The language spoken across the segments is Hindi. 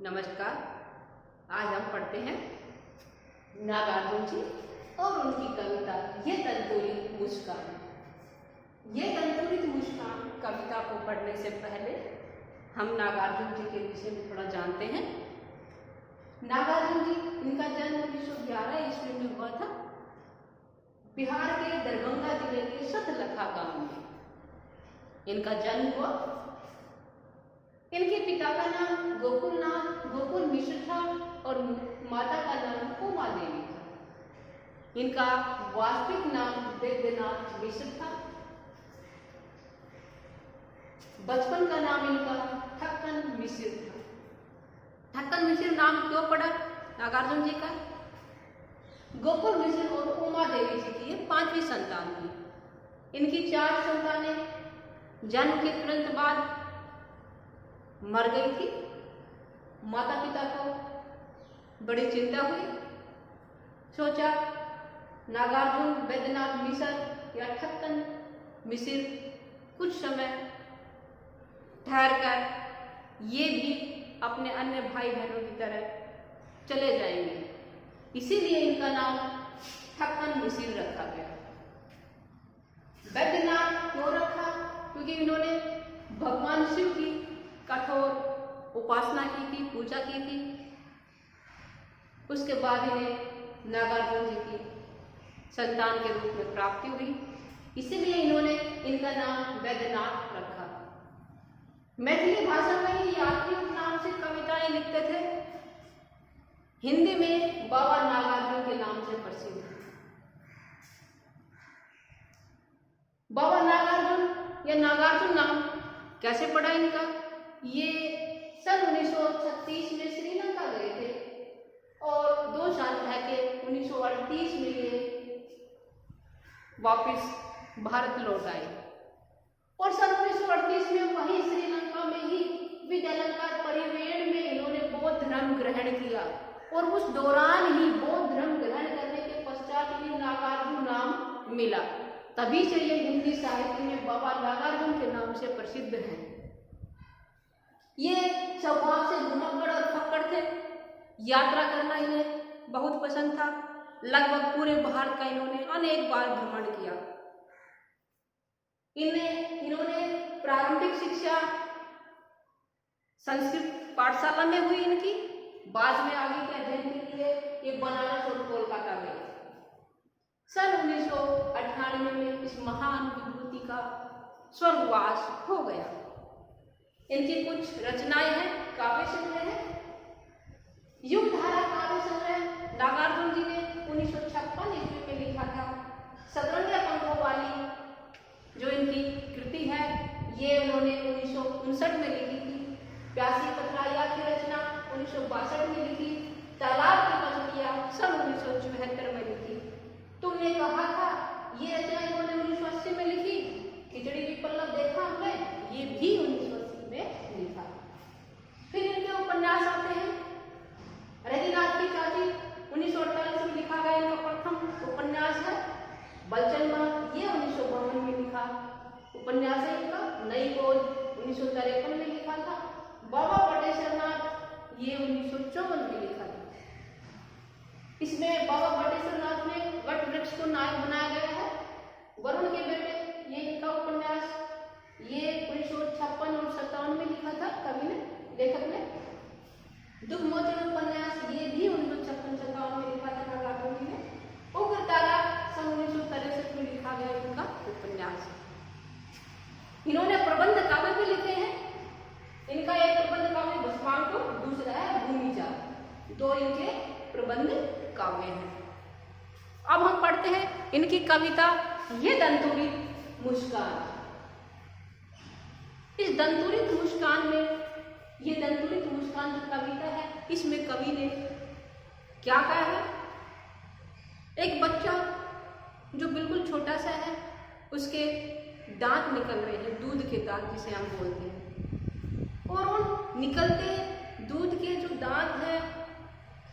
नमस्कार। आज हम पढ़ते हैं नागार्जुन जी और उनकी कविता ये तंतुरित मुस्कान। ये तंतुरित मुस्कान कविता को पढ़ने से पहले हम नागार्जुन जी के विषय में थोड़ा जानते हैं। नागार्जुन जी, इनका जन्म 1911 ईस्वी में हुआ था बिहार के दरभंगा जिले के सतलखा गांव में इनका जन्म हुआ। इनके पिता का नाम गोकुल मिश्र था और माता का नाम उमा देवी था। इनका वास्तविक नाम वैद्यनाथ मिश्र था। बचपन का नाम इनका ठक्कन मिश्र था। ठक्कन मिश्र नाम क्यों पड़ा नागार्जुन जी का? गोकुल मिश्र और उमा देवी जी की ये 5वीं संतान थी। इनकी 4 संतानें जन्म के तुरंत बाद मर गई थी। माता पिता को बड़ी चिंता हुई। सोचा नागार्जुन वैद्यनाथ मिश्र या ठक्कन मिश्र कुछ समय ठहर कर ये भी अपने अन्य भाई बहनों की तरह चले जाएंगे, इसीलिए इनका नाम ठक्कन मिश्र रखा गया। वैद्यनाथ क्यों रखा? क्योंकि इन्होंने भगवान शिव की कठोर उपासना की थी, पूजा की थी। उसके बाद इन्हें नागार्जुन जी की संतान के रूप में प्राप्ति हुई, इसीलिए इन्होंने इनका नाम वैद्यनाथ रखा। मैथिली भाषा में ही यात्री नाम से कविताएं लिखते थे। हिंदी में बाबा नागार्जुन के नाम से प्रसिद्ध है। बाबा नागार्जुन या नागार्जुन नाम कैसे पड़ा इनका? ये सन 1936 में श्रीलंका गए थे और 2 साल रह के 1938 में ये वापस भारत लौट आए और सन 1938 में वहीं श्रीलंका में ही विजयालंकार परिवेण में इन्होंने बौद्ध धर्म ग्रहण किया और उस दौरान ही बौद्ध धर्म ग्रहण करने के पश्चात ये नागार्जुन नाम मिला। तभी से ये हिंदी साहित्य में बाबा नागार्जुन के नाम से प्रसिद्ध हैं। ये स्वभाव से घुमक्कड़ और फक्कड़ थे। यात्रा करना इन्हें बहुत पसंद था। लगभग पूरे भारत का इन्होंने अनेक बार भ्रमण किया। इन्होंने प्रारंभिक शिक्षा संस्कृत पाठशाला में हुई इनकी। बाद में आगे के अध्ययन के लिए ये बनारस और कोलकाता गए। सन 1998 में इस महान विभूति का स्वर्गवास हो गया। इनकी कुछ रचनाएं हैं, काव्य संग्रह है। युगधारा काव्य संग्रह नागार्जुन जी ने 1956 ईस्वी में लिखा था। सतरंगी पंखों वाली जो इनकी कृति है ये उन्होंने 1959 में लिखी थी। प्यासी पथराइया की रचना 1962 में लिखी। तालाब की मछलियां सन 1974 में लिखी। तुमने कहा था ये रचना इन्होंने 1980 में लिखी। खिचड़ी विपल्लव देखा हमने, ये भी 1980 में लिखा। फिर इनके उपन्यास आते हैं। रघुनाथ की चाची 1948 में लिखा गया इनका प्रथम उपन्यास है बलचंद्र। ये 1952 में लिखा उपन्यास है इनका। नई बोध 1953 में लिखा था। बाबा बटेश्वर नाथ ये 1954 में लिखा था। इसमें बाबा बटेश्वर नाथ में वट वृक्ष को नायक बनाया गया है। वरुण के बेटे ये इनका उपन्यास ये 1956 और 57 में लिखा था कवि ने, लेखक ने। दुख मोचन उपन्यास ये भी 1956-57 में लिखा था नागार्जुन जी ने। उग्र तारा सन 1963 में लिखा गया इनका उपन्यास। इन्होंने प्रबंध काव्य भी लिखे हैं। इनका एक प्रबंध काव्य भस्मांकुर, दूसरा है भूमिजा। 2 इनके प्रबंध काव्य हैं। अब हम पढ़ते हैं इनकी कविता ये दंतुरित मुस्कान। इस दंतुरित मुस्कान में ये दंतुरित मुस्कान जो कविता है इसमें कवि ने क्या कहा है? एक बच्चा जो बिल्कुल छोटा सा है, उसके दांत निकल रहे हैं, दूध के दांत जिसे हम बोलते हैं। और उन निकलते दूध के जो दांत हैं,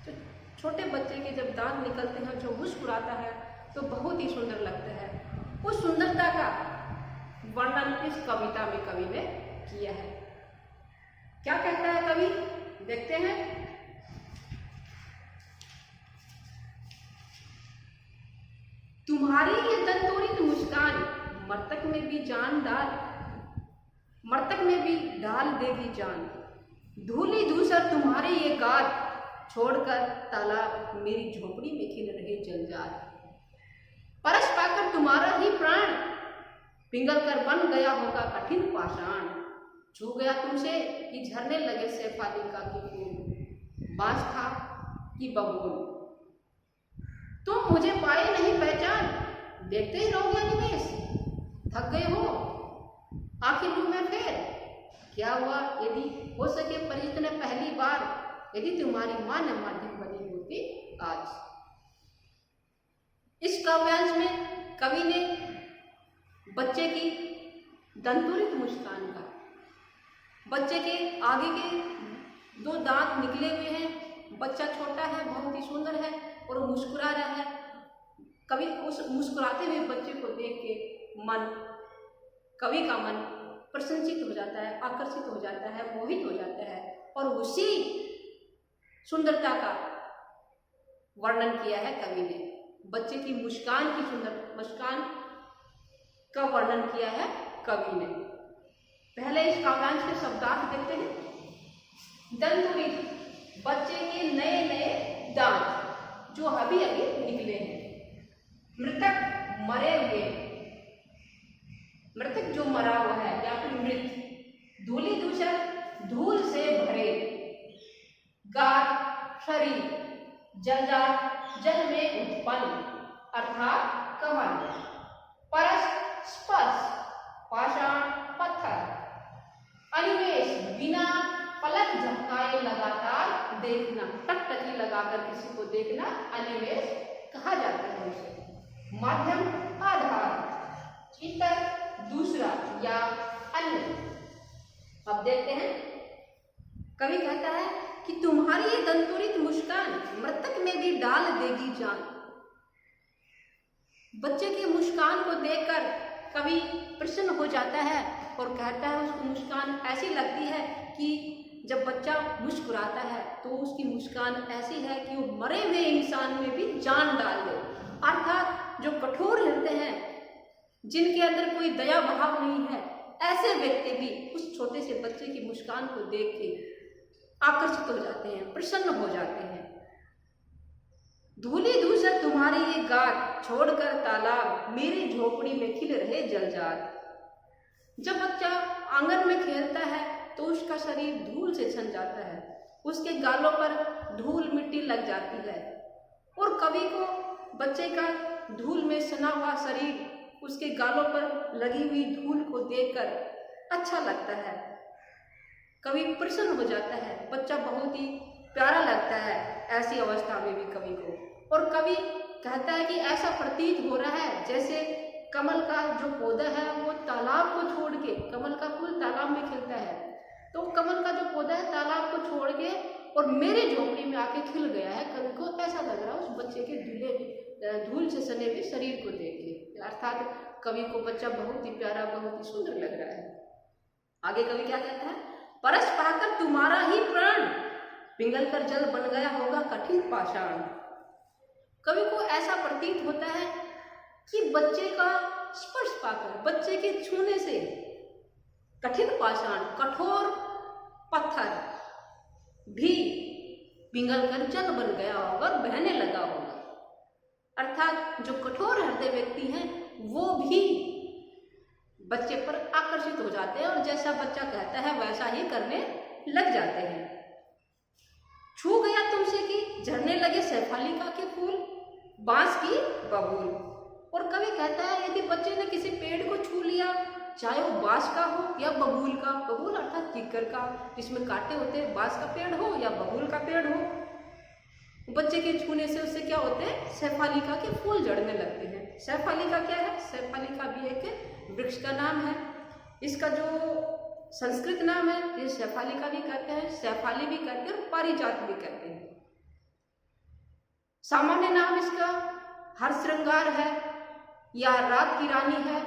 जो छोटे बच्चे के जब दांत निकलते हैं, जो मुस्कुराता है तो बहुत ही सुंदर लगता है। उस सुंदरता का वर्णन इस कविता में कवि ने किया है। क्या कहता है कवि? देखते हैं। तुम्हारी ये दंतोरित मुस्कान मर्तक में भी जान डाल, मर्तक में भी डाल देगी जान। धूली धूसर तुम्हारे ये गात छोड़कर तालाब मेरी झोपड़ी में खिल रहे जलजाल। परस पाकर तुम्हारा ही प्राण पिघल कर बन गया होगा कठिन पाषाण। छू गया तुमसे कि झरने लगे शेफालिका के फूल, बांस था कि बबूल। तुम मुझे पाए नहीं पहचान, देखते ही रहोगे निमेष। थक गए हो आखिर लूं मैं फिर, क्या हुआ यदि हो सके परिचित ने पहली बार, यदि तुम्हारी मां न माध्यम बनी होती आज। इस काव्यांश में कवि ने बच्चे की दंतुरित मुस्कान का, बच्चे के आगे के 2 दांत निकले हुए हैं, बच्चा छोटा है, बहुत ही सुंदर है और वो मुस्कुरा रहा है। कवि उस मुस्कुराते हुए बच्चे को देख के मन, कवि का मन प्रसन्नचित हो जाता है, आकर्षित हो जाता है, मोहित हो जाता है और उसी सुंदरता का वर्णन किया है कवि ने। बच्चे की मुस्कान की सुंदर मुस्कान का वर्णन किया है कवि ने। पहले इस काव्यांश के शब्दार्थ देखते हैं। दंतुरित, बच्चे के नए नए दांत जो अभी अभी निकले हैं। मृतक, मरे हुए, मृतक जो मरा हुआ है या फिर मृत। धूली धूसर, धूल से भरे। गात, शरीर, जलजाल, जल में उत्पन्न अर्थात कमल। परस, स्पर्श, पाषाण, पत्थर। अनिमेष, बिना पलक झपकाए लगातार देखना, टकटकी लगाकर किसी को देखना अनिमेष कहा जाता है उसे। माध्यम, आधार, इतर, दूसरा या अन्य। अब देखते हैं, कवि कहता है कि तुम्हारी ये दंतुरित मुस्कान मृतक में भी डाल देगी जान। बच्चे की मुस्कान को देखकर कवि प्रसन्न हो जाता है और कहता है, उसको मुस्कान ऐसी लगती है कि जब बच्चा मुस्कुराता है तो उसकी मुस्कान ऐसी है कि वो मरे हुए इंसान में भी जान डाल दे। अर्थात जो कठोर हृदय हैं, जिनके अंदर कोई दया भाव नहीं है, ऐसे व्यक्ति भी उस छोटे से बच्चे की मुस्कान को देख के आकर्षित हो जाते हैं, प्रसन्न हो जाते हैं। धूली धूसर तुम्हारी ये गात छोड़कर तालाब मेरी झोपड़ी में खिल रहे जलजाल। जब बच्चा आंगन में खेलता है तो उसका शरीर धूल से सन जाता है, उसके गालों पर धूल मिट्टी लग जाती है और कवि को बच्चे का धूल में सना हुआ शरीर, उसके गालों पर लगी हुई धूल को देखकर अच्छा लगता है। कवि प्रसन्न हो जाता है, बच्चा बहुत ही प्यारा लगता है ऐसी अवस्था में भी कवि को। और कवि कहता है कि ऐसा प्रतीत हो रहा है जैसे कमल का जो पौधा है वो तालाब को छोड़ के, कमल का फूल तालाब में खिलता है, तो कमल का जो पौधा है तालाब को छोड़ के और मेरे झोपड़ी में आके खिल गया है। कवि को ऐसा लग रहा है उस बच्चे के धूल से सने हुए शरीर को देख के। अर्थात कवि को बच्चा बहुत ही प्यारा, बहुत ही सुंदर लग रहा है। आगे कवि क्या कहता है, परस पाकर तुम्हारा ही प्राण पिघल कर जल बन गया होगा कठिन पाषाण। कवि को ऐसा प्रतीत होता है कि बच्चे का स्पर्श पाकर, बच्चे के छूने से कठिन पाषाण, कठोर पत्थर भी पिघल कर जल बन गया होगा, बहने लगा होगा। अर्थात जो कठोर हृदय व्यक्ति हैं वो भी बच्चे पर आकर्षित हो जाते हैं और जैसा बच्चा कहता है वैसा ही करने लग जाते हैं। छू गया तुमसे कि झरने लगे शेफालिका के फूल, बांस की बबूल। और कवि कहता है यदि बच्चे ने किसी पेड़ को छू लिया, चाहे वो बांस का हो या बबूल का, बबूल अर्थात किक्कर का जिसमें कांटे होते हैं, बांस का पेड़ हो या बबूल का पेड़ हो, बच्चे के छूने से उससे क्या होते हैं, शेफालिका के फूल जड़ने लगते हैं। शेफालिका क्या है, शेफालिका भी एक वृक्ष का नाम है। इसका जो संस्कृत नाम है ये शेफालिका भी कहते हैं, शेफाली भी कहते हैं और पारिजात भी कहते हैं। सामान्य नाम इसका हर श्रृंगार है या रात की रानी है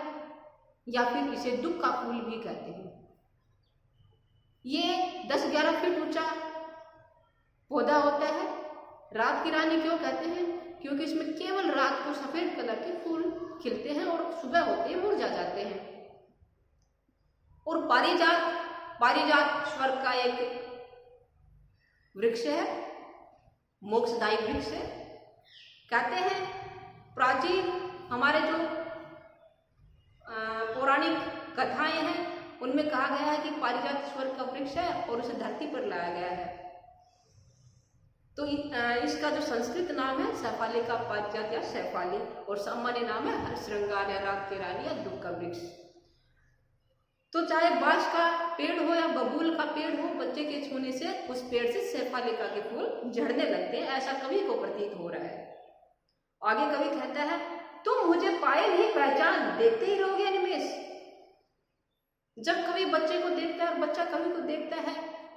या फिर इसे दुख का फूल भी कहते हैं। ये 10-11 फीट ऊंचा पौधा होता है। रात की रानी क्यों कहते हैं? क्योंकि इसमें केवल रात को सफेद कलर के फूल खिलते हैं और सुबह होते ही मुरझा जाते हैं। और पारिजात, पारिजात स्वर्ग का एक वृक्ष है, मोक्षदायी वृक्ष है। कहते हैं प्राचीन हमारे जो पौराणिक कथाएं हैं उनमें कहा गया है कि पारिजात स्वर्ग का वृक्ष है और उसे धरती पर लाया गया है। तो इसका जो संस्कृत नाम है सैफाली का पारिजात या सैफाली, और सामान्य नाम है हरश्रृंगार या रात की रानी या दुख का वृक्ष। तो चाहे बांस का पेड़ हो या बबूल का पेड़ हो, बच्चे के छूने से उस पेड़ से सैफालिका के फूल झड़ने लगते हैं, ऐसा कवि को प्रतीत हो रहा है। आगे कवि कहता है, तुम मुझे पाए नहीं पहचान, देखते ही रहोगे अनिमेष। जब कवि बच्चे को देखता है और बच्चा कवि को देखता है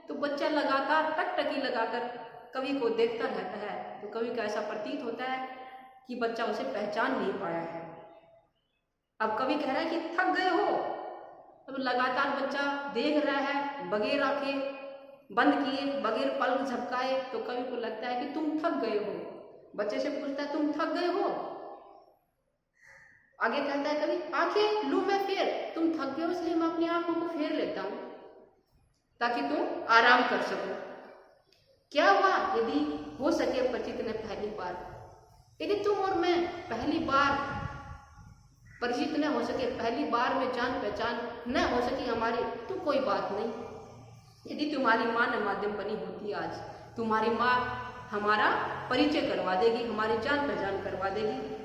तो बच्चा लगातार टकटकी लगाकर कवि को देखता रहता है। तो कवि का ऐसा प्रतीत होता है कि बच्चा उसे पहचान नहीं पाया है। अब कवि कह रहा है कि थक गए हो। अब लगातार बच्चा देख रहा है, बगैर आंखें बंद किए, बगैर पलक झपकाए, तो कवि को लगता है कि तुम थक गए हो। बच्चे से पूछता है, तुम थक गए हो? आगे कहता है कवि, आंखें लूं मैं फेर, तुम थक गए हो इसलिए मैं अपनी आंखों को फेर लेता हूं ताकि तुम आराम कर सको। क्या हुआ यदि हो सके परिचित ने पहली बार, यदि तुम और मैं पहली बार परिचित न हो सके, पहली बार में जान पहचान न हो सकी हमारी, तो कोई बात नहीं। यदि तुम्हारी माँ न माध्यम बनी होती आज, तुम्हारी माँ हमारा परिचय करवा देगी, हमारी जान पहचान करवा देगी।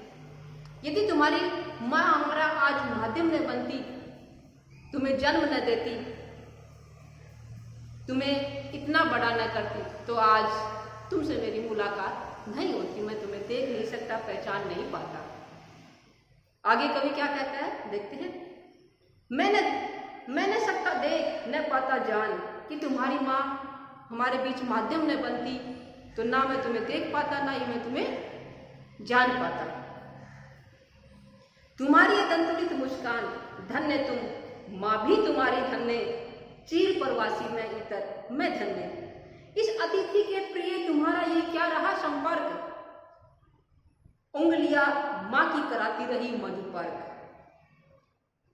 यदि तुम्हारी माँ हमारा आज माध्यम न बनती, तुम्हें जन्म न देती, तुम्हें इतना बड़ा न करती, तो आज तुमसे मेरी मुलाकात नहीं होती, मैं तुम्हें देख नहीं सकता, पहचान नहीं पाता। आगे कवि क्या कहता है देखते हैं, मैंने सकता देख न पाता जान, कि तुम्हारी माँ हमारे बीच माध्यम न बनती तो ना मैं तुम्हें देख पाता, ना ही मैं तुम्हें जान पाता। तुम्हारी ये दंतुलित मुस्कान धन्य तुम, माँ भी तुम्हारी धन्य, चीर प्रवासी मैं इतर मैं धन्य। इस अतिथि के प्रिय तुम्हारा ये क्या रहा संपर्क, उंगलियां माँ की कराती रही मधुपर्क।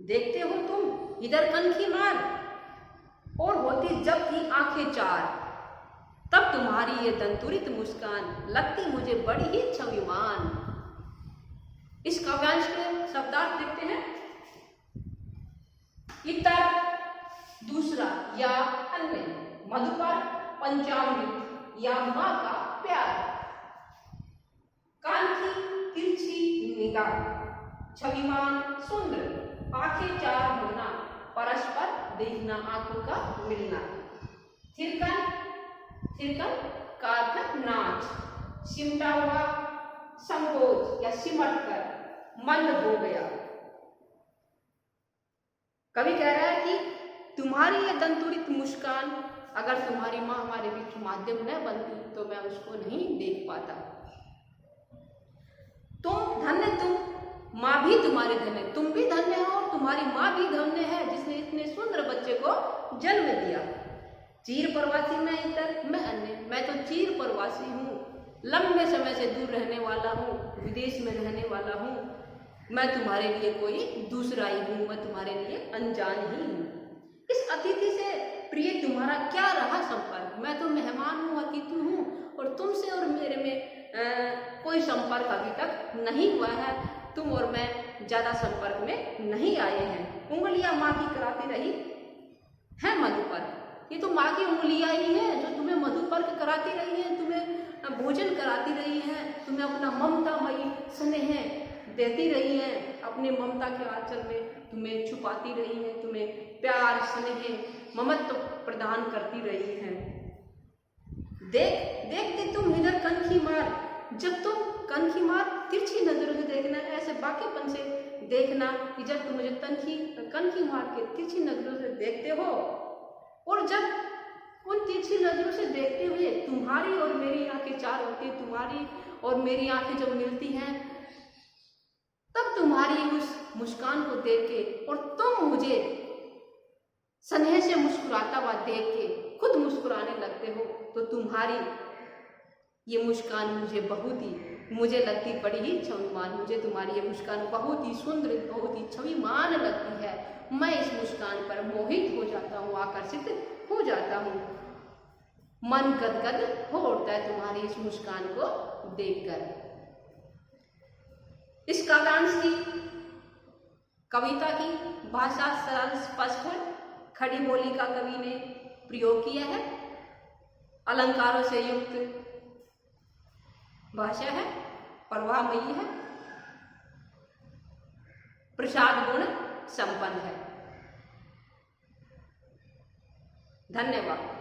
देखते हो तुम इधर कनखी मार, और होती जब थी आंखें चार, तब तुम्हारी ये दंतुरित मुस्कान लगती मुझे बड़ी ही छविमान। इस काव्यांश के शब्दार्थ देखते हैं, इतर दूसरा या अन्य, मधुपर्क पंचामृत या माँ का प्यार, कांखी तिरछी निगाह, छविमान सुंदर, आंखें चार होना, परस्पर देखना आंखों का मिलना। थिरकन, थिरकन का अर्थ नाच, सिमटा हुआ संकोच या सिमट कर मंद हो गया। कवि कह रहा है कि तुम्हारी ये दंतुरित मुस्कान, अगर तुम्हारी माँ हमारे बीच माध्यम न बनती तो मैं उसको नहीं देख पाता। तुम धन्य, तुम माँ भी तुम्हारे धन्य, तुम भी धन्य हो और तुम्हारी माँ भी धन्य है जिसने इतने सुंदर बच्चे को जन्म दिया। चीर प्रवासी मैं इतर मैं अन्य, मैं तो चीर प्रवासी हूँ, लंबे समय से दूर रहने वाला हूँ, विदेश में रहने वाला हूँ, मैं तुम्हारे लिए कोई दूसरा ही हूँ, मैं तुम्हारे लिए अनजान ही हूँ। इस अतिथि से प्रिय तुम्हारा क्या रहा संपर्क, मैं तो मेहमान हूँ, अतिथि हूँ, और तुमसे और मेरे में कोई संपर्क अभी तक नहीं हुआ है, तुम और मैं ज्यादा संपर्क में नहीं आए हैं। उंगलियां माँ की कराती रही है मधुपर्क, ये तो माँ की उंगलियां ही हैं जो तुम्हें मधुपर्क कराती रही हैं, तुम्हें भोजन कराती रही हैं, तुम्हें अपना ममतामयी स्नेह देती रही हैं, अपने ममता के आंचल में तुम्हें छुपाती रही हैं, तुम्हें प्यार स्नेह ममत्व प्रदान करती रही हैं। देखते तुम इधर कनखी मार, जब तुम कनखी मार तिरछी नजरों से देखना, ऐसे बाकीपन से देखना कि जब तुम मुझे कनखी मार के तिरछी नजरों से देखते हो, और जब उन तिरछी नजरों से देखते हुए तुम्हारी और मेरी आंखें चार होती, तुम्हारी और मेरी आंखें जब मिलती हैं, तब तुम्हारी उस मुस्कान को देख के और तुम मुझे स्नेह से मुस्कुराता हुआ देख के खुद मुस्कुराने लगते हो, तो तुम्हारी ये मुस्कान मुझे लगती बड़ी ही छविमान। मुझे तुम्हारी ये मुस्कान बहुत ही सुंदर, बहुत ही छविमान लगती है। मैं इस मुस्कान पर मोहित हो जाता हूँ, आकर्षित हो जाता हूँ। मन गदगद हो उठता है तुम्हारी इस मुस्कान को देखकर। इस काव्यांश की, कविता की भाषा सरल स्पष्ट है। खड़ी बोली का कवि ने प्रयोग किया है। अलंकारों से युक्त भाषा है, प्रवाहमयी है, प्रसाद गुण संपन्न है। धन्यवाद।